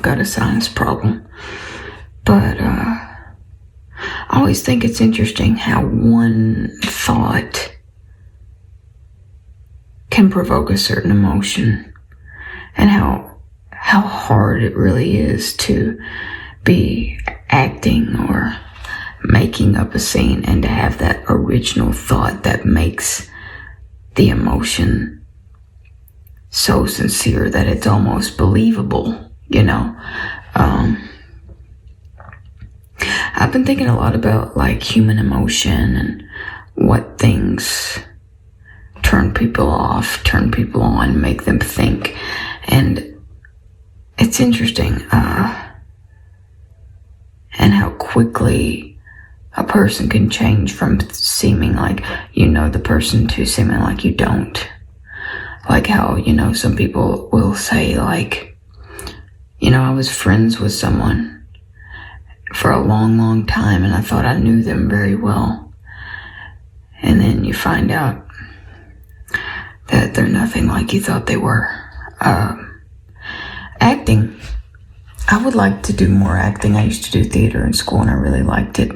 got a sinus problem. But I always think it's interesting how one thought can provoke a certain emotion, and how hard it really is to be acting or making up a scene and to have that original thought that makes the emotion so sincere that it's almost believable, I've been thinking a lot about like human emotion and what things turn people off, turn people on, make them think. And it's interesting, and how quickly a person can change from seeming like you know the person to seeming like you don't. Like how, some people will say like, I was friends with someone for a long, long time and I thought I knew them very well. And then you find out that they're nothing like you thought they were. Acting. I would like to do more acting. I used to do theater in school and I really liked it.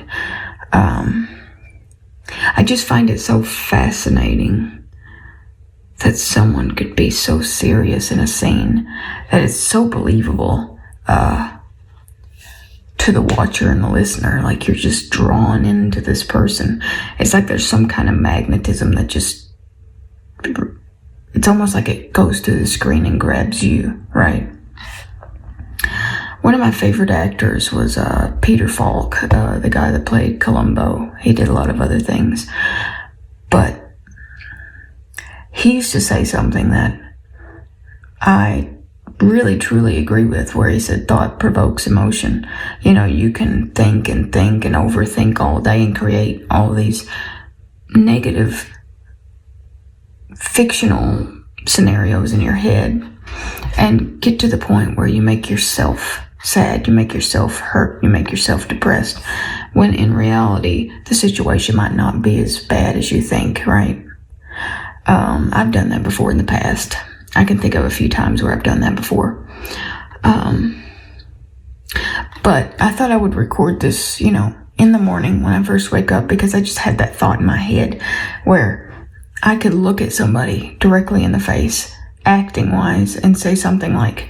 I just find it so fascinating that someone could be so serious in a scene that it's so believable to the watcher and the listener. Like you're just drawn into this person. It's like there's some kind of magnetism that just, it's almost like it goes through the screen and grabs you, right? One of my favorite actors was Peter Falk, the guy that played Columbo. He did a lot of other things. But he used to say something that I really truly agree with, where he said thought provokes emotion. You can think and overthink all day and create all these negative fictional scenarios in your head and get to the point where you make yourself sad, you make yourself hurt, you make yourself depressed, when in reality the situation might not be as bad as you think, right? I've done that before in the past. I can think of a few times where I've done that before. But I thought I would record this, in the morning when I first wake up, because I just had that thought in my head where I could look at somebody directly in the face, acting wise, and say something like,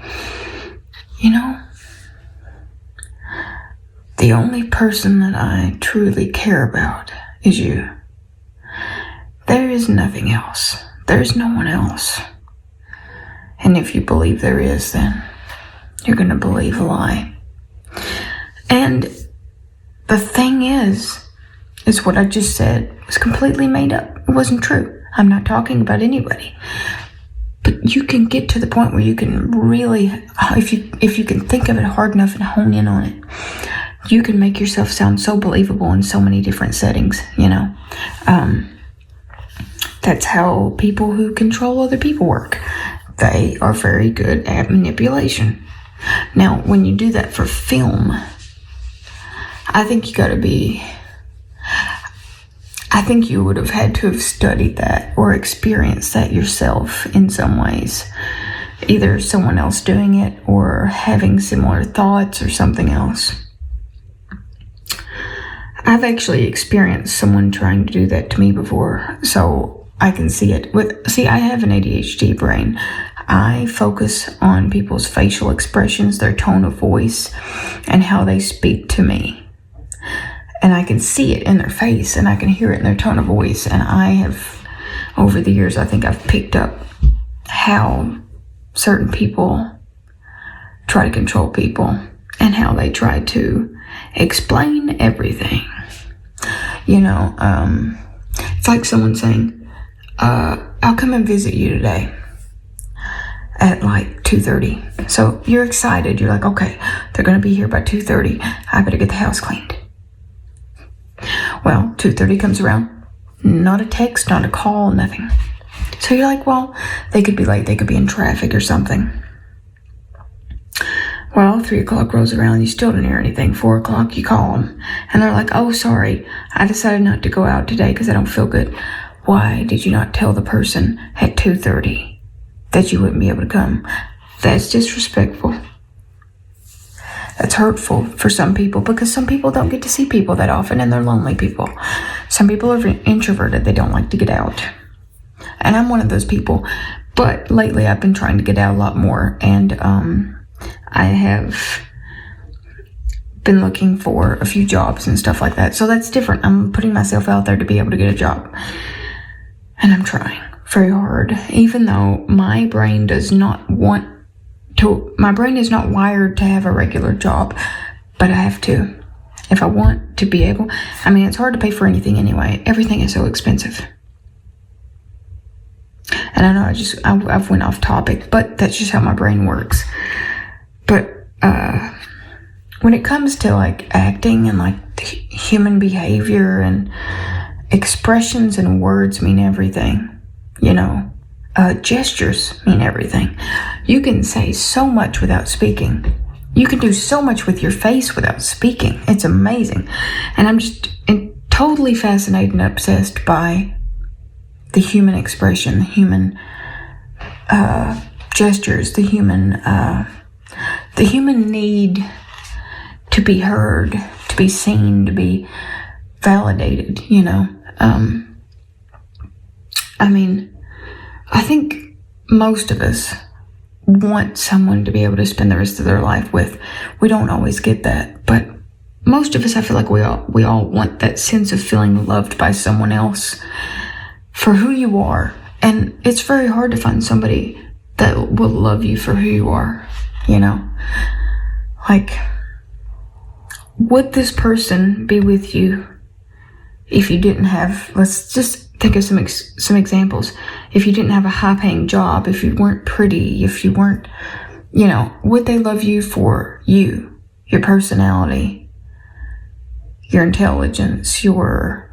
the only person that I truly care about is you. There is nothing else. There's no one else. And if you believe there is, then you're going to believe a lie. And the thing is what I just said was completely made up. It wasn't true. I'm not talking about anybody. But you can get to the point where you can really, if you can think of it hard enough and hone in on it, you can make yourself sound so believable in so many different settings, That's how people who control other people work. They are very good at manipulation. Now, when you do that for film, I think you would have had to have studied that or experienced that yourself in some ways. Either someone else doing it or having similar thoughts or something else. I've actually experienced someone trying to do that to me before, so I can see it. I have an ADHD brain. I focus on people's facial expressions, their tone of voice, and how they speak to me. And I can see it in their face, and I can hear it in their tone of voice. And I have, over the years, I think I've picked up how certain people try to control people and how they try to explain everything. It's like someone saying, I'll come and visit you today at like 2:30. So you're excited. You're like, okay, they're going to be here by 2:30. I better get the house cleaned. Well, 2:30 comes around. Not a text, not a call, nothing. So you're like, well, they could be late. They could be in traffic or something. Well, 3 o'clock rolls around, you still don't hear anything. 4 o'clock, you call them, and they're like, oh, sorry, I decided not to go out today because I don't feel good. Why did you not tell the person at 2:30 that you wouldn't be able to come? That's disrespectful. That's hurtful for some people because some people don't get to see people that often and they're lonely people. Some people are introverted. They don't like to get out. And I'm one of those people. But lately I've been trying to get out a lot more. And I have been looking for a few jobs and stuff like that. So that's different. I'm putting myself out there to be able to get a job. And I'm trying very hard. Even though my brain is not wired to have a regular job, but I have to. If I want to be able, it's hard to pay for anything anyway. Everything is so expensive. And I know I've went off topic, but that's just how my brain works. But when it comes to like acting and like human behavior and expressions and words mean everything, gestures mean everything. You can say so much without speaking. You can do so much with your face without speaking. It's amazing. And I'm just totally fascinated and obsessed by the human expression, the human gestures, the human need to be heard, to be seen, to be validated, I think most of us want someone to be able to spend the rest of their life with. We don't always get that, but most of us, I feel like we all want that sense of feeling loved by someone else for who you are. And it's very hard to find somebody that will love you for who you are, Like, would this person be with you if you didn't have, let's just think of some examples. If you didn't have a high-paying job, if you weren't pretty, if you weren't, would they love you for you, your personality, your intelligence, your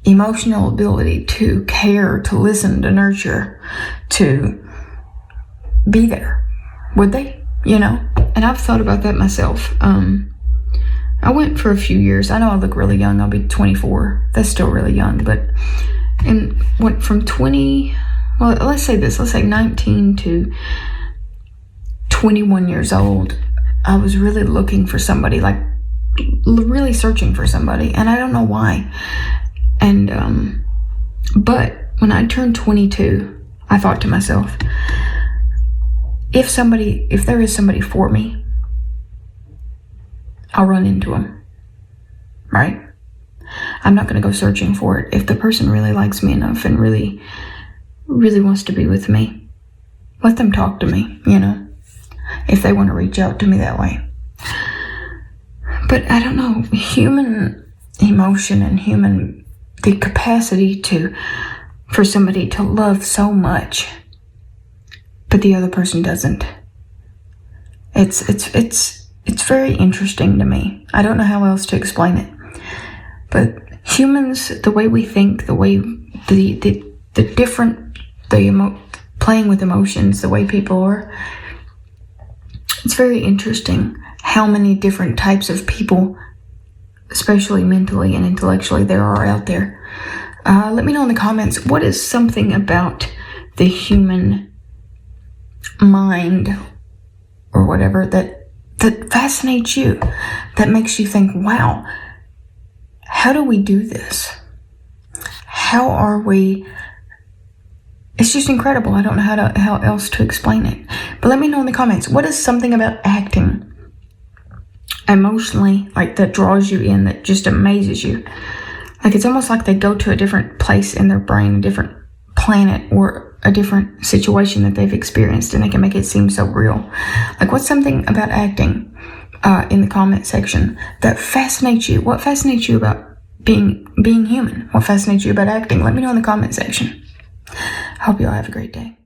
emotional ability to care, to listen, to nurture, to be there? Would they? And I've thought about that myself. I went for a few years. I know I look really young. I'll be 24. That's still really young. And went from 20, well, let's say 19 to 21 years old. I was really looking for somebody, like really searching for somebody. And I don't know why. And, but when I turned 22, I thought to myself, if there is somebody for me, I'll run into them, right? I'm not going to go searching for it. If the person really likes me enough and really, really wants to be with me, let them talk to me, if they want to reach out to me that way. But I don't know, human emotion and the capacity for somebody to love so much, but the other person doesn't. It's very interesting to me. I don't know how else to explain it. But humans, the way we think, the way playing with emotions, the way people are, it's very interesting how many different types of people, especially mentally and intellectually, there are out there. Let me know in the comments, what is something about the human mind or whatever that fascinates you, that makes you think, wow, how do we do this? How are we? It's just incredible. I don't know how else to explain it. But let me know in the comments, what is something about acting emotionally, like that draws you in, that just amazes you? Like it's almost like they go to a different place in their brain, a different planet or a different situation that they've experienced, and they can make it seem so real. Like, what's something about acting in the comment section that fascinates you? What fascinates you about being human? What fascinates you about acting? Let me know in the comment section. I hope you all have a great day.